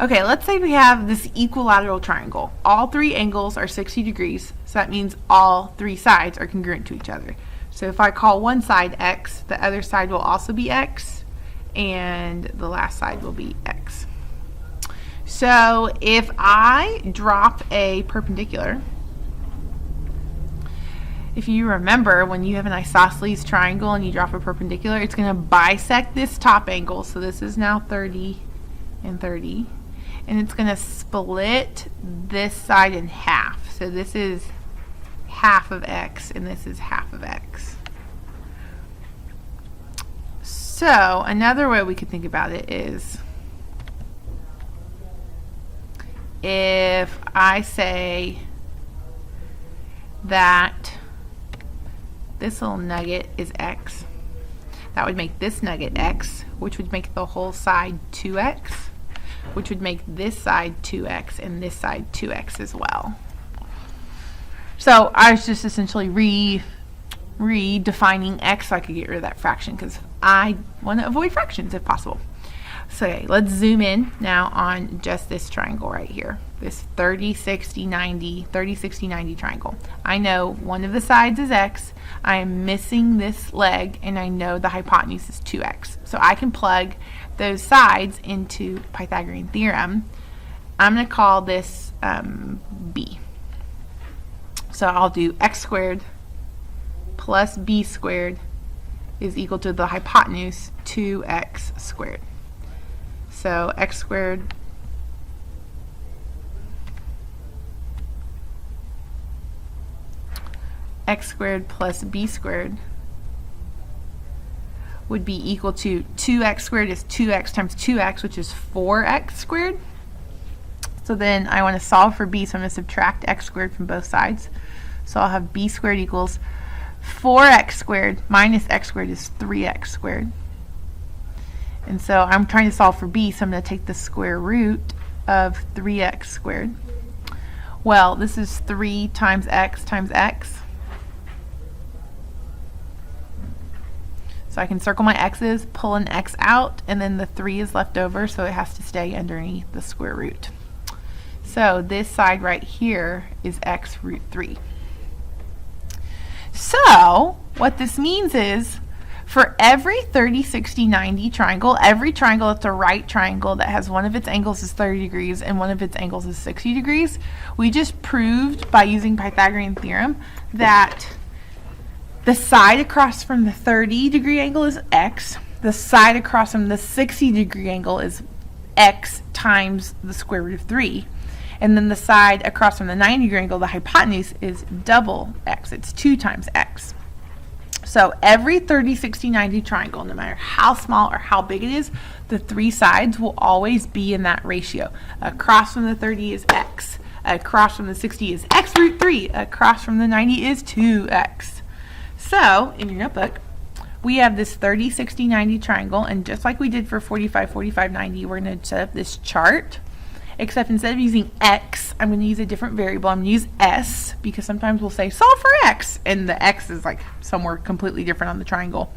Okay, let's say we have this equilateral triangle. All three angles are 60 degrees, so that means all three sides are congruent to each other. So if I call one side x, the other side will also be x, and the last side will be x. So if I drop a perpendicular, if you remember when you have an isosceles triangle and you drop a perpendicular, it's going to bisect this top angle. So this is now 30 and 30. And it's going to split this side in half. So this is half of x and this is half of x. So another way we could think about it is if I say that this little nugget is x, that would make this nugget x, which would make the whole side 2x, which would make this side 2x and this side 2x as well. So I was just essentially redefining x so I could get rid of that fraction because I want to avoid fractions if possible. So okay, let's zoom in now on just this triangle right here. This 30, 60, 90 triangle. I know one of the sides is x. I am missing this leg and I know the hypotenuse is 2x. So I can plug those sides into Pythagorean theorem. I'm going to call this b. So I'll do x squared plus b squared is equal to the hypotenuse 2x squared. So x squared plus b squared would be equal to 2x squared is 2x times 2x, which is 4x squared. So then I want to solve for b, so I'm going to subtract x squared from both sides. So I'll have b squared equals 4x squared minus x squared is 3x squared. And so I'm trying to solve for b, so I'm going to take the square root of 3x squared. Well, this is 3 times x times x. So I can circle my x's, pull an x out, and then the 3 is left over, so it has to stay underneath the square root. So this side right here is x root 3. So what this means is for every 30, 60, 90 triangle, every triangle that's a right triangle that has one of its angles is 30 degrees and one of its angles is 60 degrees, we just proved by using Pythagorean theorem that the side across from the 30 degree angle is x, the side across from the 60 degree angle is x times the square root of 3, and then the side across from the 90 degree angle, the hypotenuse, is double x, it's 2 times x. So every 30, 60, 90 triangle, no matter how small or how big it is, the three sides will always be in that ratio. Across from the 30 is x, across from the 60 is x root 3, across from the 90 is 2x. So, in your notebook, we have this 30, 60, 90 triangle, and just like we did for 45, 45, 90, we're going to set up this chart, except instead of using x, I'm going to use a different variable. I'm going to use s, because sometimes we'll say solve for x, and the x is like somewhere completely different on the triangle.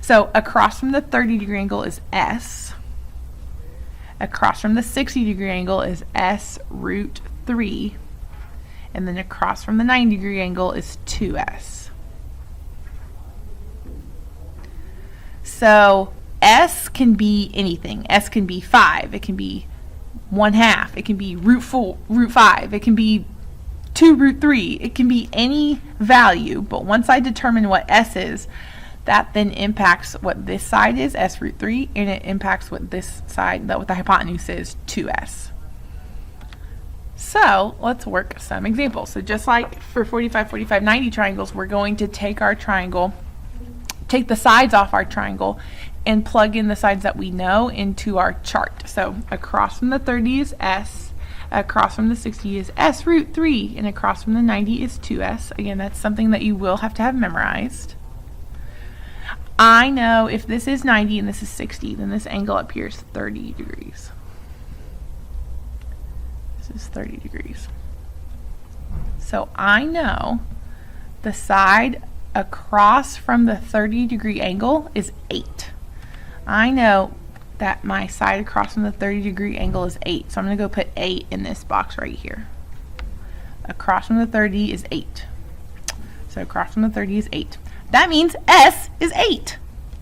So, across from the 30 degree angle is s, across from the 60 degree angle is s root 3, and then across from the 90 degree angle is 2s. So s can be anything. S can be 5. It can be 1/2. It can be root 5. It can be 2 root 3. It can be any value. But once I determine what s is, that then impacts what this side is, s root 3, and it impacts what this side, what the hypotenuse is, 2s. So let's work some examples. So just like for 45, 45, 90 triangles, we're going to take our triangle, take the sides off our triangle, and plug in the sides that we know into our chart. So across from the 30 is s, across from the 60 is s root 3, and across from the 90 is 2s. Again, that's something that you will have to have memorized. I know if this is 90 and this is 60, then this angle up here is 30 degrees. This is 30 degrees. So I know the side across from the 30 degree angle is 8. I know that my side across from the 30-degree angle is 8. So I'm going to go put 8 in this box right here. Across from the 30 is 8. So across from the 30 is 8. That means S is 8.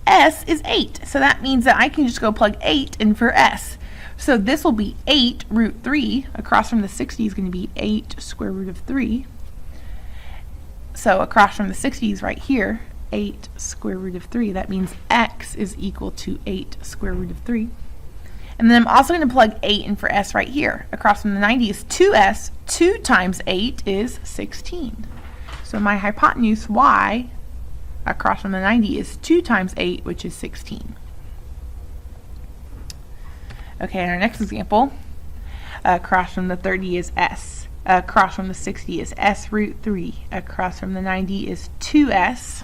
S is 8. So that means that I can just go plug 8 in for S. So this will be 8 root 3. Across from the 60 is going to be 8 square root of 3. So across from the 60 is right here, 8 square root of 3. That means X is equal to 8 square root of 3. And then I'm also going to plug 8 in for S right here. Across from the 90 is 2S. 2 times 8 is 16. So my hypotenuse Y across from the 90 is 2 times 8, which is 16. Okay, in our next example, across from the 30 is S. Across from the 60 is S root 3. Across from the 90 is 2S.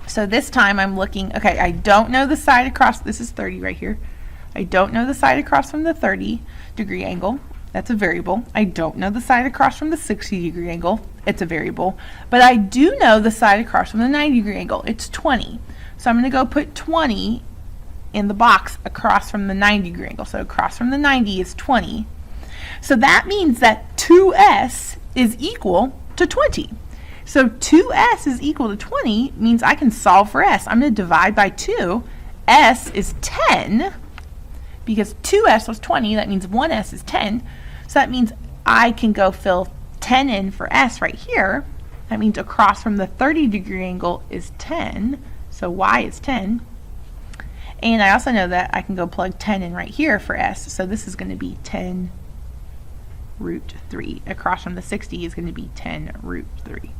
So this time I'm looking, okay, I don't know the side across, this is 30 right here. I don't know the side across from the 30-degree angle. That's a variable. I don't know the side across from the 60-degree angle. It's a variable. But I do know the side across from the 90-degree angle. It's 20. So I'm going to go put 20 in the box across from the 90-degree angle. So across from the 90 is 20. So that means that 2S is equal to 20. So 2S is equal to 20 means I can solve for S. I'm going to divide by 2. S is 10. Because 2S was 20, that means 1S is 10. So that means I can go fill 10 in for S right here. That means across from the 30-degree angle is 10. So Y is 10. And I also know that I can go plug 10 in right here for S. So this is going to be 10 root 3. Across from the 60 is going to be 10 root 3.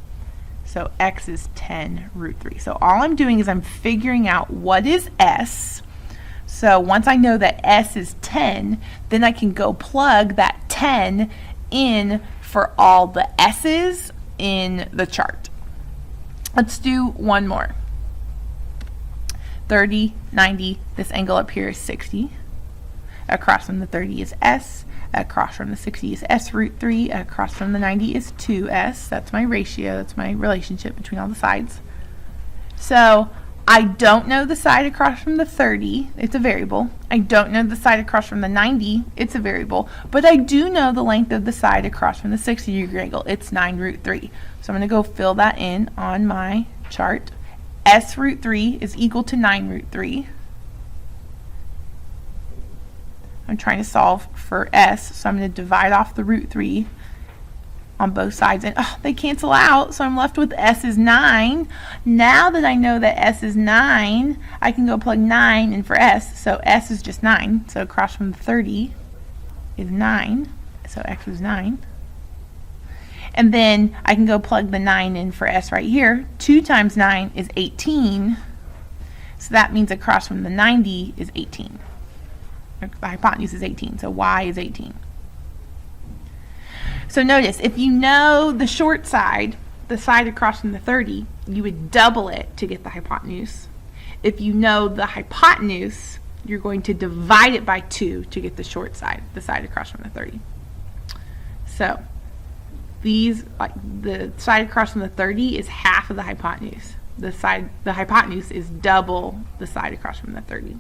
So X is 10 root 3. So all I'm doing is I'm figuring out what is S. So once I know that S is 10, then I can go plug that 10 in for all the S's in the chart. Let's do one more. 30, 90, this angle up here is 60. Across from the 30 is S. Across from the 60 is S root 3. Across from the 90 is 2S. That's my ratio. That's my relationship between all the sides. So I don't know the side across from the 30. It's a variable. I don't know the side across from the 90. It's a variable. But I do know the length of the side across from the 60-degree angle. It's 9 root 3. So I'm going to go fill that in on my chart. S root 3 is equal to 9 root 3. I'm trying to solve for S, so I'm going to divide off the root 3 on both sides, and they cancel out, so I'm left with S is 9. Now that I know that S is 9, I can go plug 9 in for S, so S is just 9. So across from 30 is 9, so X is 9. And then I can go plug the 9 in for S right here. 2 times 9 is 18, so that means across from the 90 is 18. The hypotenuse is 18, so Y is 18. So notice, if you know the short side, the side across from the 30, you would double it to get the hypotenuse. If you know the hypotenuse, you're going to divide it by 2 to get the short side, the side across from the 30. So these, like the side across from the 30 is half of the hypotenuse. The hypotenuse is double the side across from the 30.